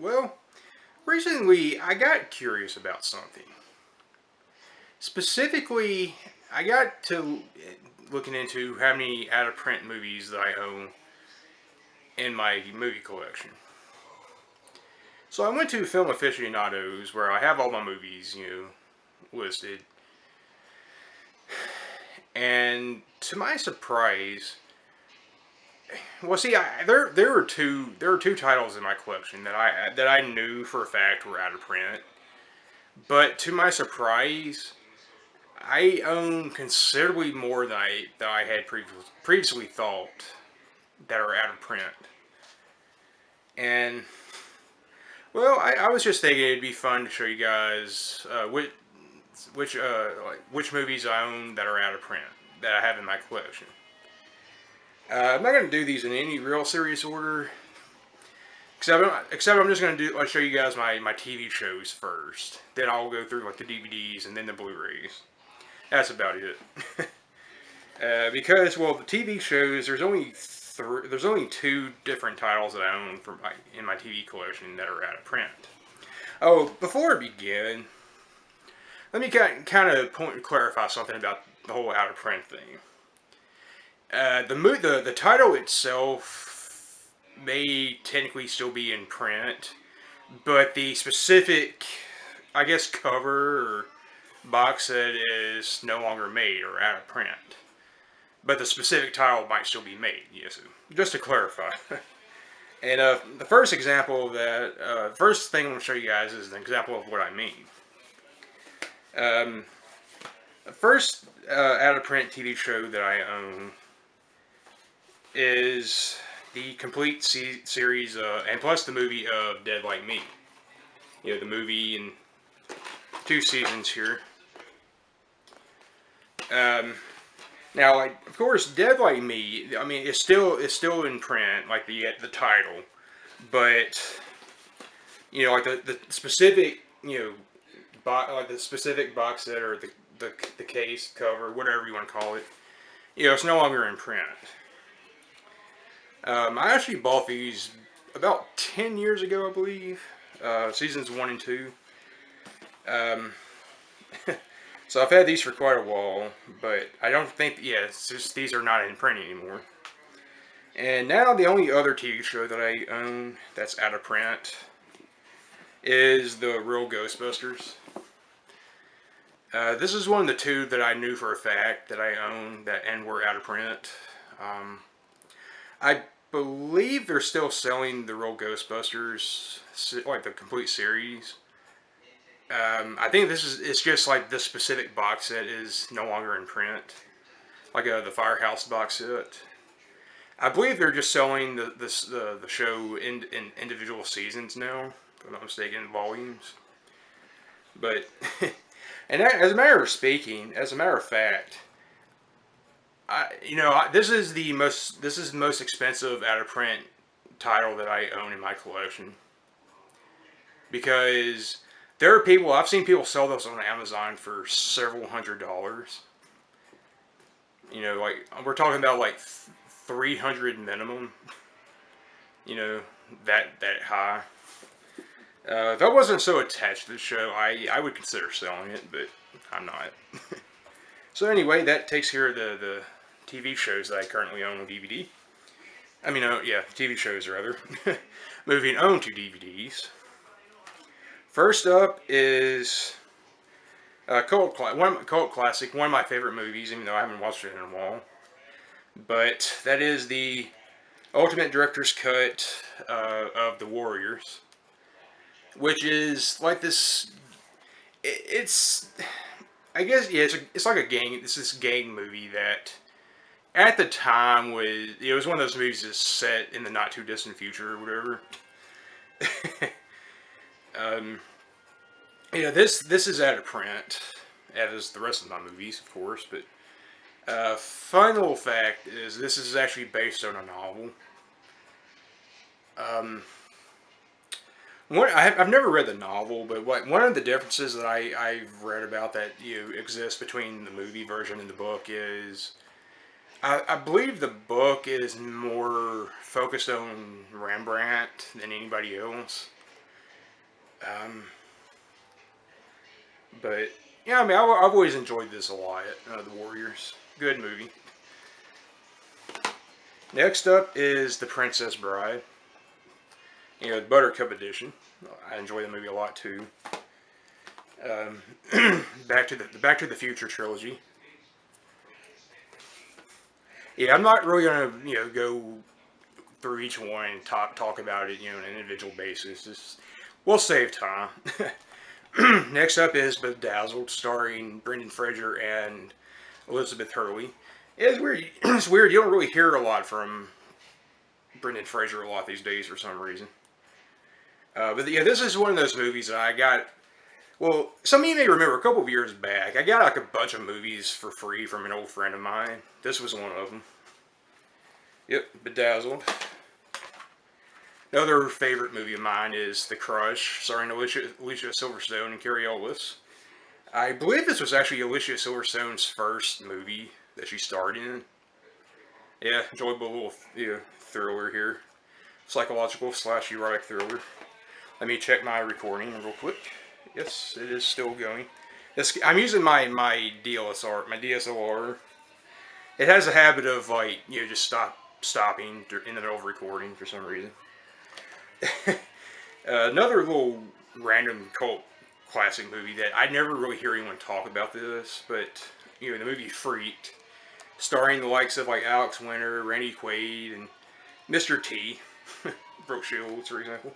Well, recently I got curious about something. Specifically, I got to looking into how many out of print movies that I own in my movie collection. So I went to Film Aficionados where I have all my movies, listed. And to my surprise, well, see, there are two titles in my collection that I knew for a fact were out of print. But to my surprise, I own considerably more than I had previously thought that are out of print. And well, I was just thinking it'd be fun to show you guys which movies I own that are out of print that I have in my collection. I'm not going to do these in any real serious order, except I'm just going to do. I'll show you guys my TV shows first. Then I'll go through like the DVDs and then the Blu-rays. That's about it. Because well, the TV shows there's only two different titles that I own in my TV collection that are out of print. Oh, before I begin, let me clarify something about the whole out of print thing. The title itself may technically still be in print, but the specific, I guess, cover or box set is no longer made or out of print. But the specific title might still be made, yes. Just to clarify. And the first example of that, first thing I'm going to show you guys is an example of what I mean. The first out of print TV show that I own is the complete series, and plus the movie of Dead Like Me. The movie in 2 seasons here. Now, like, of course, Dead Like Me. I mean, it's still in print, like the title, but like the specific like the specific box set or the case cover, whatever you want to call it. It's no longer in print. I actually bought these about 10 years ago, I believe. Seasons 1 and 2. So I've had these for quite a while, but I don't think, it's just these are not in print anymore. And now the only other TV show that I own that's out of print is The Real Ghostbusters. This is one of the two that I knew for a fact that I own and were out of print. I believe they're still selling The Real Ghostbusters, like the complete series. I think it's just like this specific box set is no longer in print, like the Firehouse box set. I believe they're just selling the show in individual seasons now, if I'm not mistaken, volumes. But and as a matter of fact, this is the most expensive out of print title that I own in my collection, because I've seen people sell those on Amazon for several $100s. Like we're talking about like 300 minimum. That high. If I wasn't so attached to the show, I would consider selling it, but I'm not. So anyway, that takes care of the TV shows that I currently own on DVD. I mean, TV shows rather. Moving on to DVDs. First up is cult classic, one of my favorite movies, even though I haven't watched it in a while. But that is the Ultimate Director's Cut of The Warriors, which is like this. It's, I guess, it's like a gang. It's this gang movie that, at the time, was one of those movies that's set in the not too distant future or whatever. This is out of print, as is the rest of my movies, of course. But fun little fact is this is actually based on a novel. I've never read the novel, but one of the differences that I've read about that exists between the movie version and the book is I believe the book is more focused on Rembrandt than anybody else. Um, but yeah, I mean, I've always enjoyed this a lot. The Warriors, good movie. Next up is The Princess Bride. You know, the Buttercup edition. I enjoy the movie a lot too. Um, Back to the Future trilogy. Yeah, I'm not really gonna go through each one and talk about it on an individual basis. We'll save time. Next up is Bedazzled, starring Brendan Fraser and Elizabeth Hurley. It's weird. It's weird. You don't really hear a lot from Brendan Fraser a lot these days for some reason. But yeah, this is one of those movies that I got. Well, some of you may remember a couple of years back, I got like a bunch of movies for free from an old friend of mine. This was one of them. Yep, Bedazzled. Another favorite movie of mine is The Crush, starring Alicia Silverstone and Carrie Ellis. I believe this was actually Alicia Silverstone's first movie that she starred in. Yeah, enjoyable little thriller here. Psychological / erotic thriller. Let me check my recording real quick. Yes, it is still going. I'm using my DSLR. It has a habit of like just stopping in the middle of recording for some reason. Another little random cult classic movie that I never really hear anyone talk about this, but the movie Freaked, starring the likes of like Alex Winter, Randy Quaid, and Mr. T, Brooke Shields, for example.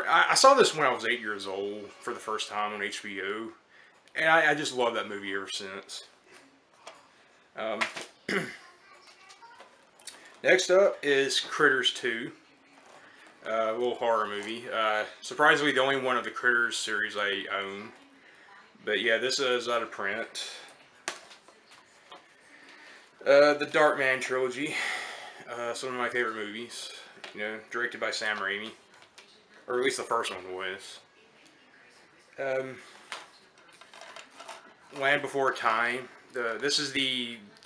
I saw this when I was 8 years old for the first time on HBO, and I just love that movie ever since. Um, Next up is Critters 2, a little horror movie. Surprisingly, the only one of the Critters series I own. But yeah, this is out of print. The Darkman trilogy, some of my favorite movies. Directed by Sam Raimi, or at least the first one was. Um, Land Before Time. This is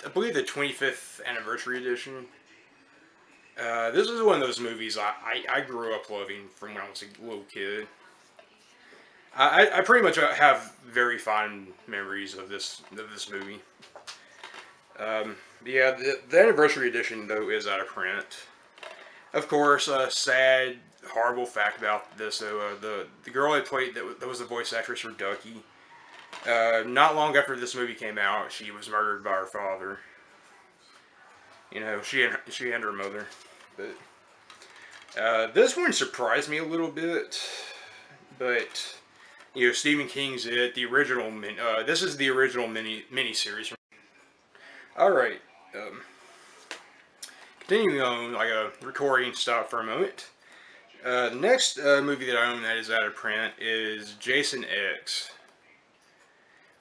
I believe the 25th anniversary edition. This is one of those movies I grew up loving from when I was a little kid. I pretty much have very fond memories of this movie. Yeah, the anniversary edition though is out of print. Of course, a sad, horrible fact about this though, the girl I played that was the voice actress for Ducky. Not long after this movie came out, she was murdered by her father. She and her mother. But this one surprised me a little bit. But Stephen King's it. The original. This is the original mini series. All right. Continuing on, like a recording stop for a moment. The next movie that I own that is out of print is Jason X,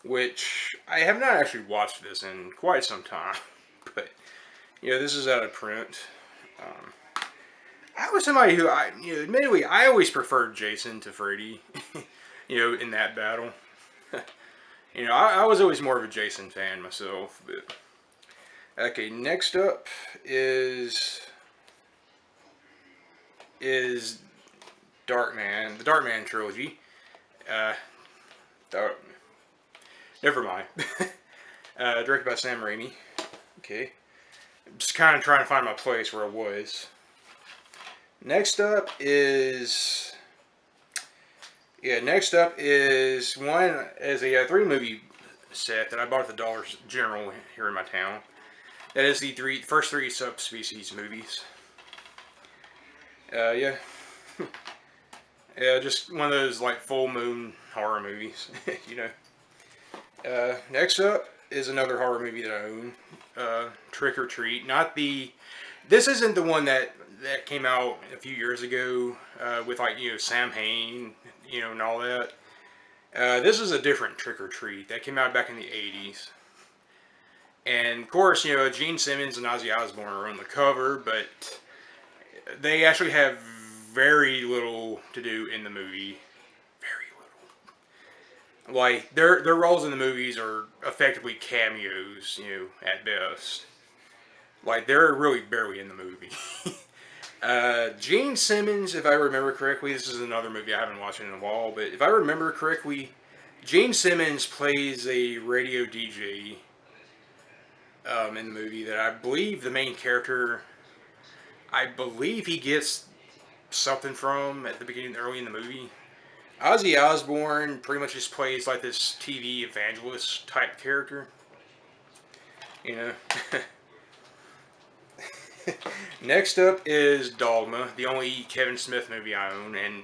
which I have not actually watched this in quite some time, but this is out of print. I was somebody who admittedly, I always preferred Jason to Freddy, in that battle. I was always more of a Jason fan myself, but okay. Next up is Darkman, the Darkman trilogy. Dark, Never mind. Directed by Sam Raimi. Okay. I'm just kind of trying to find my place where I was. Next up is one as a 3-movie set that I bought at the Dollar General here in my town. That is the first three Subspecies movies. Yeah. Yeah, just one of those like full moon horror movies, Next up is another horror movie that I own, Trick or Treat. This isn't the one that came out a few years ago with like Sam Hain, and all that. This is a different Trick or Treat that came out back in the '80s. And of course, Gene Simmons and Ozzy Osbourne are on the cover, but they actually have very little to do in the movie. Very little. Like their roles in the movies are effectively cameos, at best. Like they're really barely in the movie. Gene Simmons, if I remember correctly, this is another movie I haven't watched in a while, but if I remember correctly, Gene Simmons plays a radio DJ in the movie that I believe the main character, I believe he gets something from at the beginning, early in the movie. Ozzy Osbourne pretty much just plays like this TV evangelist type character, you know. Next up is Dogma, the only Kevin Smith movie I own, and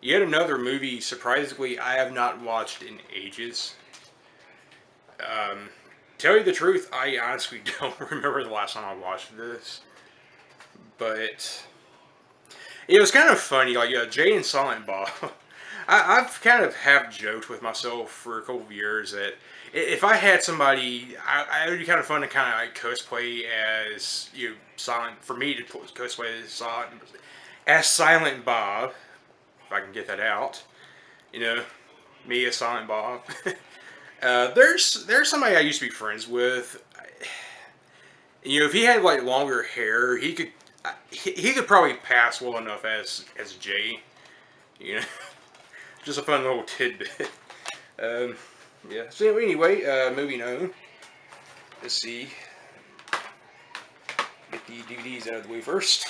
yet another movie, surprisingly, I have not watched in ages. Tell you the truth, I honestly don't remember the last time I watched this. But it was kind of funny, like Jay and Silent Bob. I've kind of half joked with myself for a couple of years that if I had somebody, it would be kind of fun to kind of like cosplay as Silent, for me to cosplay as Silent Bob, if I can get that out. You know, me as Silent Bob. There's somebody I used to be friends with. If he had like longer hair, he could probably pass well enough as Jay. You know, just a fun little tidbit. Yeah. So anyway, moving on. Let's see. Get the DVDs out of the way first.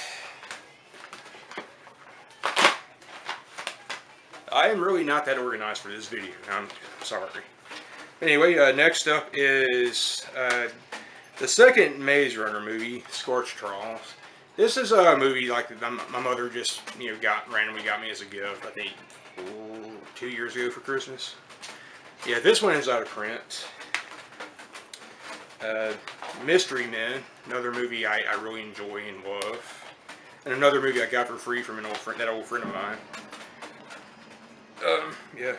I am really not that organized for this video. I'm sorry. Anyway, next up is the second Maze Runner movie, Scorched Trials. This is a movie like my mother just randomly got me as a gift. I think 2 years ago for Christmas. Yeah, this one is out of print. Mystery Men, another movie I really enjoy and love, and another movie I got for free from an old friend of mine. Yeah.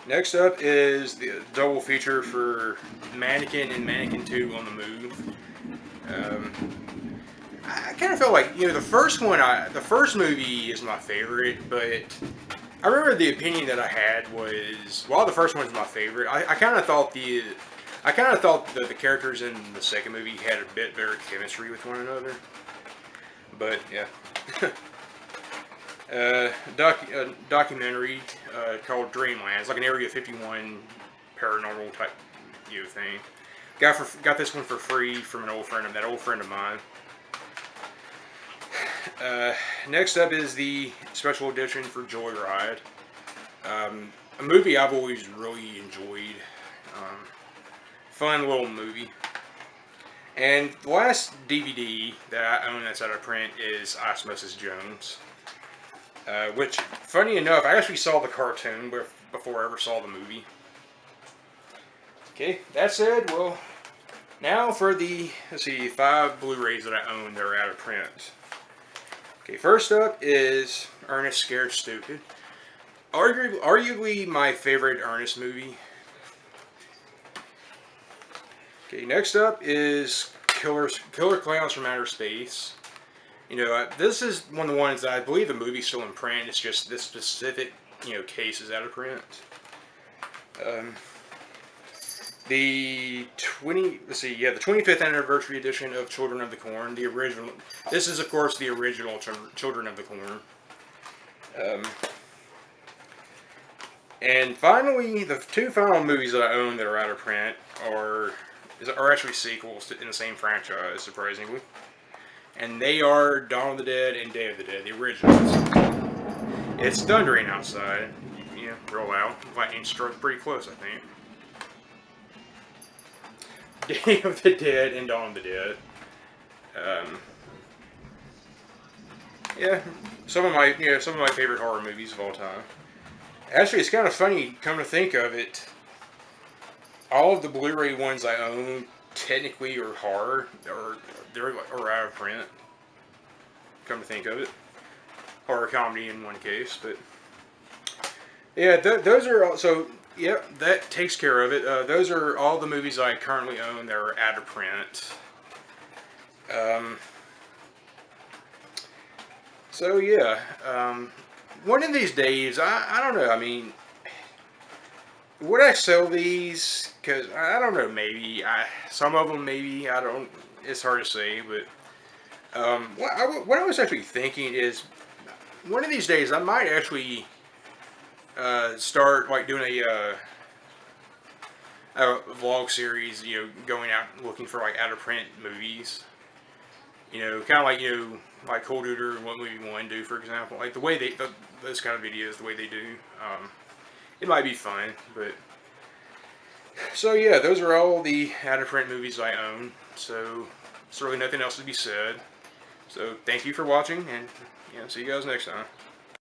Next up is the double feature for Mannequin and Mannequin 2 on the Move. I kind of felt like, the first movie is my favorite, but I remember the opinion that I had was, while the first one is my favorite, I kind of thought the characters in the second movie had a bit better chemistry with one another. But yeah. Documentary called Dreamland. It's like an Area 51 paranormal type thing. Got this one for free from an old friend of mine. Next up is the special edition for Joyride. A movie I've always really enjoyed. Fun little movie. And the last DVD that I own that's out of print is Osmosis Jones. Which, funny enough, I actually saw the cartoon before I ever saw the movie. Okay, that said, well, now for the, 5 Blu-rays that I own that are out of print. Okay, first up is Ernest Scared Stupid. Arguably my favorite Ernest movie. Okay, next up is Killer Clowns from Outer Space. This is one of the ones that I believe the movie's still in print. It's just this specific, case is out of print. The 25th anniversary edition of Children of the Corn, the original. This is, of course, the original Children of the Corn. And finally, the 2 final movies that I own that are out of print are actually sequels in the same franchise, surprisingly. And they are Dawn of the Dead and Day of the Dead, the originals. It's thundering outside. Yeah, real loud. Lightning struck pretty close, I think. Day of the Dead and Dawn of the Dead. Yeah, some of my favorite horror movies of all time. Actually, it's kind of funny, come to think of it. All of the Blu-ray ones I own technically are horror, or they're out of print. Come to think of it, horror comedy in one case, but yeah, those are all. So yep, that takes care of it. Those are all the movies I currently own that are out of print. So yeah, one of these days, I don't know. I mean, would I sell these? Because I don't know. Maybe some of them. Maybe I don't. it's hard to say, but what I was actually thinking is one of these days I might actually start like doing a vlog series, you know, going out looking for like out of print movies. You know, kind of like, you know, like Cold Shooter and What Movie One do, for example. Like the way those kind of videos, the way they do. It might be fun, but so yeah, those are all the out of print movies I own. So there's really nothing else to be said. So thank you for watching, and see you guys next time.